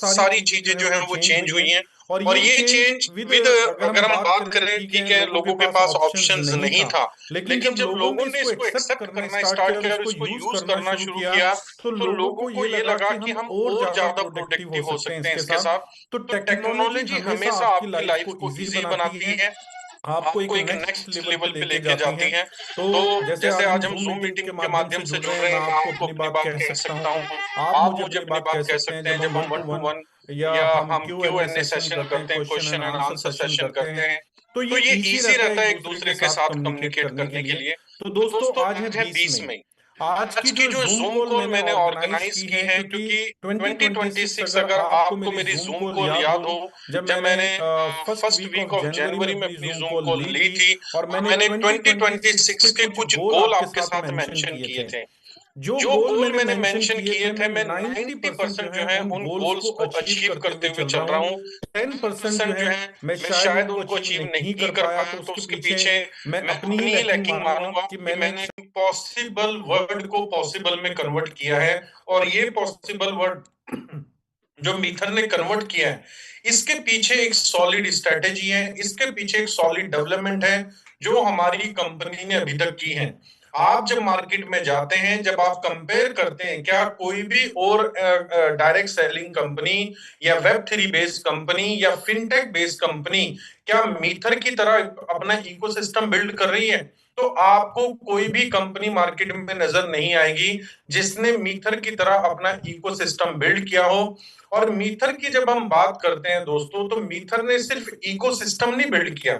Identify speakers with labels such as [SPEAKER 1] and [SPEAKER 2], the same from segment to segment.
[SPEAKER 1] सारी चीजें जो है वो चेंज हुई हैं। और ये चेंज विद, अगर हम बात करें, ठीक है, लोगों के पास ऑप्शंस नहीं था, लेकिन जब लोगों ने इसको एक्सेप्ट करना स्टार्ट किया और इसको यूज करना शुरू किया, तो लोगों को ये लगा कि हम और ज्यादा प्रोडक्टिव हो सकते हैं इसके साथ। तो टेक्नोलॉजी हमेशा आपकी लाइफ को इजी बनाती है, आपको एक नेक्स्ट लेवल पे लेके जाती हैं। तो जैसे आज हम जूम मीटिंग के माध्यम से जुड़ रहे हैं, मैं आपको अपनी बात कह सकता हूँ, आप मुझे अपनी बात कह सकते हैं, जब हम वन टू वन या हम क्यू एन ए सेशन करते हैं, क्वेश्चन एंड आंसर सेशन करते हैं, तो ये इजी रहता है एक दूसरे के साथ कम्युनिकेट करने के लिए। तो दोस्तों, आज है 20 मई। आज की जो जूम कॉल मैंने ऑर्गेनाइज की है, क्योंकि 2026, अगर आपको मेरी जूम कॉल याद हो, जब मैंने फर्स्ट वीक ऑफ जनवरी में अपनी जूम कॉल ली थी, और मैंने 2026 के कुछ गोल आपके साथ मेंशन किए थे। जो गोल मैंने मेंशन किए थे, मैं 90% जो है उन गोल्स को अचीव करते हुए चल रहा हूँ। 10% जो है मैं शायद उनको अचीव नहीं कर पाया, तो उसके पीछे मैं अपनी ही लैकिंग मानूंगा कि मैंने पॉसिबल वर्ड को पॉसिबल में कन्वर्ट किया है। और ये पॉसिबल वर्ड जो मीथर ने कन्वर्ट किया है, इसके पीछे एक सॉलिड स्ट्रेटेजी है, इसके पीछे एक सॉलिड डेवलपमेंट है जो हमारी कंपनी ने अभी तक की है। आप जब मार्केट में जाते हैं, जब आप कंपेयर करते हैं, क्या कोई भी और डायरेक्ट सेलिंग कंपनी या वेब 3 बेस्ड कंपनी या फिनटेक बेस्ड कंपनी क्या मीथर की तरह अपना इकोसिस्टम बिल्ड कर रही है? तो आपको कोई भी कंपनी मार्केट में नजर नहीं आएगी जिसने मीथर की तरह अपना इकोसिस्टम बिल्ड किया हो। और मीथर की जब हम बात करते हैं दोस्तों, तो मीथर ने सिर्फ इकोसिस्टम नहीं बिल्ड किया,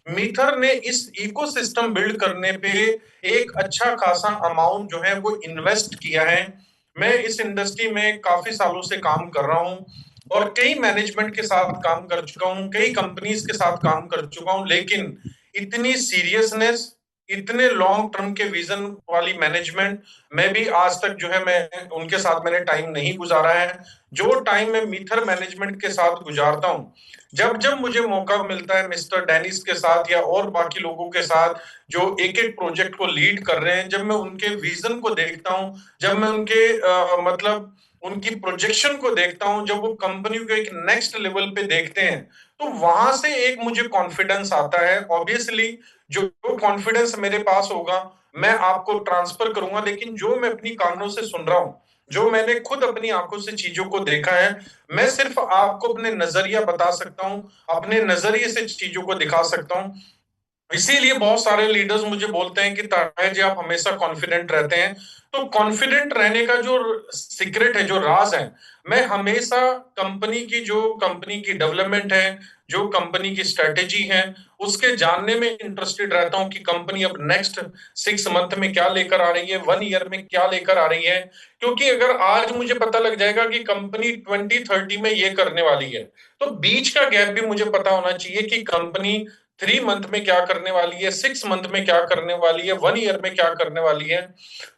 [SPEAKER 1] मीथर ने इस इकोसिस्टम बिल्ड करने पे एक अच्छा खासा अमाउंट जो है वो इन्वेस्ट किया है। मैं इस इंडस्ट्री में काफी सालों से काम कर रहा हूँ और कई मैनेजमेंट के साथ काम कर चुका हूँ, कई कंपनीज के साथ काम कर चुका हूँ, लेकिन इतनी सीरियसनेस, इतने लॉन्ग टर्म के विजन वाली मैनेजमेंट मैं भी आज तक जो है मैं उनके साथ मैंने टाइम नहीं गुजारा है। जो टाइम मैं मीथर मैनेजमेंट के साथ गुजारता हूँ, जब जब मुझे मौका मिलता है मिस्टर डेनिस के साथ या और बाकी लोगों के साथ जो एक एक प्रोजेक्ट को लीड कर रहे हैं, जब मैं उनके विजन को देखता हूँ, जब मैं उनके मतलब उनकी प्रोजेक्शन को देखता हूँ, जब वो कंपनी को एक नेक्स्ट लेवल पे देखते हैं, तो वहां से एक मुझे कॉन्फिडेंस आता है। ऑब्वियसली जो कॉन्फिडेंस मेरे पास होगा मैं आपको ट्रांसफर करूंगा, लेकिन जो मैं अपनी कानों से सुन रहा हूं, जो मैंने खुद अपनी आंखों से चीजों को देखा है, मैं सिर्फ आपको अपने नजरिया बता सकता हूं, अपने नजरिए से चीजों को दिखा सकता हूं। इसीलिए बहुत सारे लीडर्स मुझे बोलते हैं कि ताहिर जी आप हमेशा कॉन्फिडेंट रहते हैं। तो कॉन्फिडेंट रहने का जो सीक्रेट है, जो राज है, मैं हमेशा कंपनी की डेवलपमेंट है, जो कंपनी की स्ट्रेटेजी है, उसके जानने में इंटरेस्टेड रहता हूं कि कंपनी अब नेक्स्ट 6 मंथ में क्या लेकर आ रही है, 1 ईयर में क्या लेकर आ रही है। क्योंकि अगर आज मुझे पता लग जाएगा कि कंपनी 2030 में ये करने वाली है, तो बीच का गैप भी मुझे पता होना चाहिए कि कंपनी 3 मंथ में क्या करने वाली है, 6 मंथ में क्या करने वाली है, 1 ईयर में क्या करने वाली है।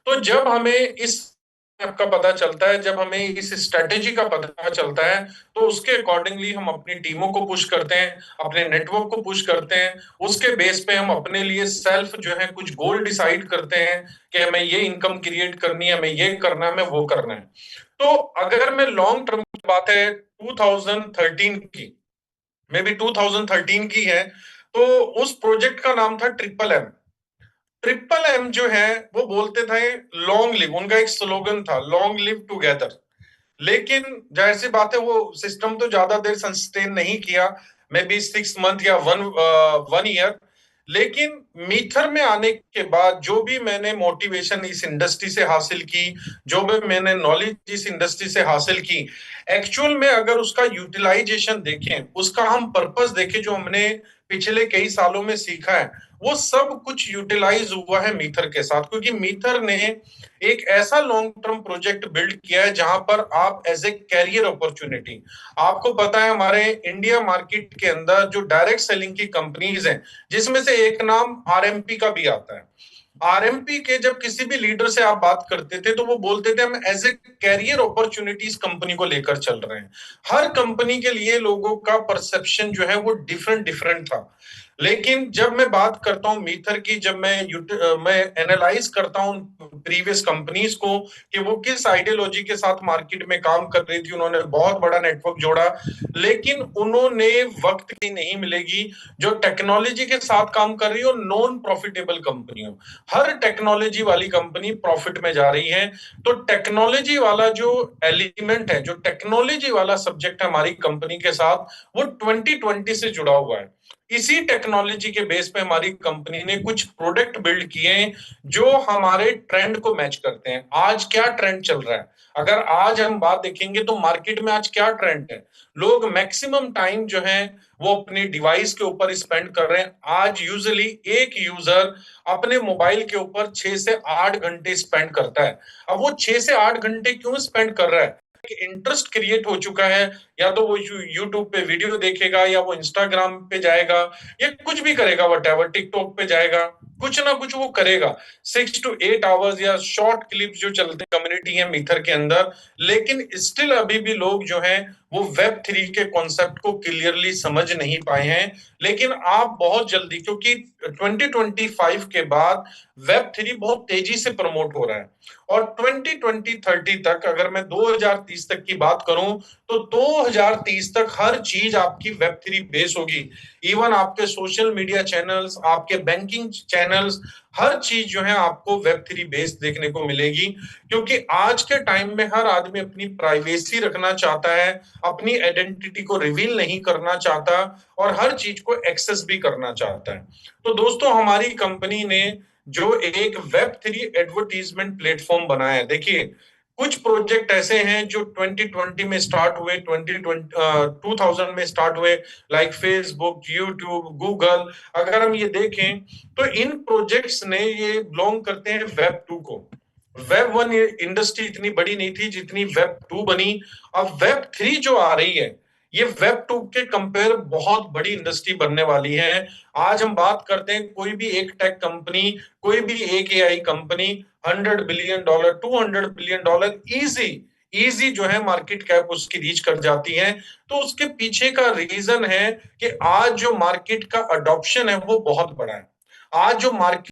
[SPEAKER 1] तो जब हमें इस का पता चलता है, जब हमें इस स्ट्रेटेजी का पता चलता है, तो उसके अकॉर्डिंगली हम अपनी टीमों को पुश करते हैं, अपने नेटवर्क को पुश करते हैं। उसके बेस पे हम अपने लिए सेल्फ जो है कुछ गोल डिसाइड करते हैं कि हमें ये इनकम क्रिएट करनी है, हमें ये करना है, हमें वो करना है। तो अगर मैं लॉन्ग टर्म की बात है 2013 की, मे बी 2013 की है, तो उस प्रोजेक्ट का नाम था ट्रिपल एम। ट्रिपल एम जो है वो बोलते थे लॉन्ग लिव, उनका एक स्लोगन था लॉन्ग लिव टुगेदर। लेकिन जाहिर सी बात है वो सिस्टम तो ज्यादा देर सस्टेन नहीं किया, मे बी 6 मंथ या वन ईयर। लेकिन मीथर में आने के बाद जो भी मैंने मोटिवेशन इस इंडस्ट्री से हासिल की, जो भी मैंने नॉलेज इस इंडस्ट्री से हासिल की, एक्चुअल में अगर उसका यूटिलाइजेशन देखें, उसका हम पर्पस देखें, जो हमने पिछले कई सालों में सीखा है, वो सब कुछ यूटिलाइज हुआ है मीथर के साथ। क्योंकि मीथर ने एक ऐसा लॉन्ग टर्म प्रोजेक्ट बिल्ड किया है जहां पर आप एज ए कैरियर अपॉर्चुनिटी, आपको पता है हमारे इंडिया मार्केट के अंदर जो डायरेक्ट सेलिंग की कंपनीज हैं, जिसमें से एक नाम आरएमपी का भी आता है। आरएमपी के जब किसी भी लीडर से आप बात करते थे, तो वो बोलते थे हम as a career opportunities company को लेकर चल रहे हैं। हर कंपनी के लिए लोगों का परसेप्शन जो है वो डिफरेंट डिफरेंट था। लेकिन जब मैं बात करता हूँ मीथर की, जब मैं एनालाइज करता हूँ प्रीवियस कंपनीज को कि वो किस आइडियोलॉजी के साथ मार्केट में काम कर रही थी, उन्होंने बहुत बड़ा नेटवर्क जोड़ा, लेकिन उन्होंने वक्त की नहीं मिलेगी जो टेक्नोलॉजी के साथ काम कर रही हो, नॉन प्रॉफिटेबल कंपनी हो। हर टेक्नोलॉजी वाली कंपनी प्रॉफिट में जा रही है। तो टेक्नोलॉजी वाला जो एलिमेंट है, जो टेक्नोलॉजी वाला सब्जेक्ट है हमारी कंपनी के साथ, वो 2020 से जुड़ा हुआ है। इसी टेक्नोलॉजी के बेस पे हमारी कंपनी ने कुछ प्रोडक्ट बिल्ड किए हैं जो हमारे ट्रेंड को मैच करते हैं। आज क्या ट्रेंड चल रहा है, अगर आज हम बात देखेंगे तो मार्केट में आज क्या ट्रेंड है, लोग मैक्सिमम टाइम जो है वो अपनी डिवाइस के ऊपर स्पेंड कर रहे हैं। आज यूजुअली एक यूजर अपने मोबाइल के ऊपर 6 से 8 घंटे स्पेंड करता है। अब वो 6 से 8 घंटे क्यों स्पेंड कर रहा है? इंटरेस्ट क्रिएट हो चुका है, या तो वो यूट्यूब पे वीडियो देखेगा, या वो इंस्टाग्राम पे जाएगा, या कुछ भी करेगा, वटेवर टिकटॉक पे जाएगा, कुछ ना कुछ वो करेगा। 6 to 8 आवर्स या शॉर्ट क्लिप्स जो चलते कम्युनिटी है मीथर के अंदर। लेकिन स्टिल अभी भी लोग जो हैं वो वेब 3 के कॉन्सेप्ट को क्लियरली समझ नहीं पाए हैं। लेकिन आप बहुत जल्दी, क्योंकि 2025 के बाद वेब 3 बहुत तेजी से प्रमोट हो रहा है, और 2020-30 तक, अगर मैं 2030 तक की बात करूं, तो 2030 तक हर चीज आपकी वेब 3 बेस होगी। इवन आपके सोशल मीडिया चैनल्स, आपके बैंकिंग चैनल्स, हर चीज जो है आपको वेब 3 बेस देखने को मिलेगी। क्योंकि आज के टाइम में हर आदमी अपनी प्राइवेसी रखना चाहता है, अपनी आइडेंटिटी को रिवील नहीं करना चाहता, और हर चीज को एक्सेस भी करना चाहता है। तो दोस्तों, हमारी कंपनी ने जो एक वेब 3 एडवर्टीजमेंट प्लेटफॉर्म बनाया है, देखिए कुछ प्रोजेक्ट ऐसे हैं जो 2020 में स्टार्ट हुए, 2000 में स्टार्ट हुए, लाइक फेसबुक, यूट्यूब, गूगल। अगर हम ये देखें तो इन प्रोजेक्ट्स ने ये बिलोंग करते हैं वेब 2 को। वेब 1 इंडस्ट्री इतनी बड़ी नहीं थी जितनी वेब 2 बनी। अब वेब 3 जो आ रही है, ये वेब 2 के कंपेयर बहुत बड़ी इंडस्ट्री बनने वाली है। आज हम बात करते हैं, कोई भी एक टेक कंपनी, कोई भी एक AI company, $100 billion, $200 billion easy easy जो है मार्केट कैप उसकी रीच कर जाती है। तो उसके पीछे का रीजन है कि आज जो मार्केट का अडॉप्शन है वो बहुत बड़ा है। आज जो मार्केट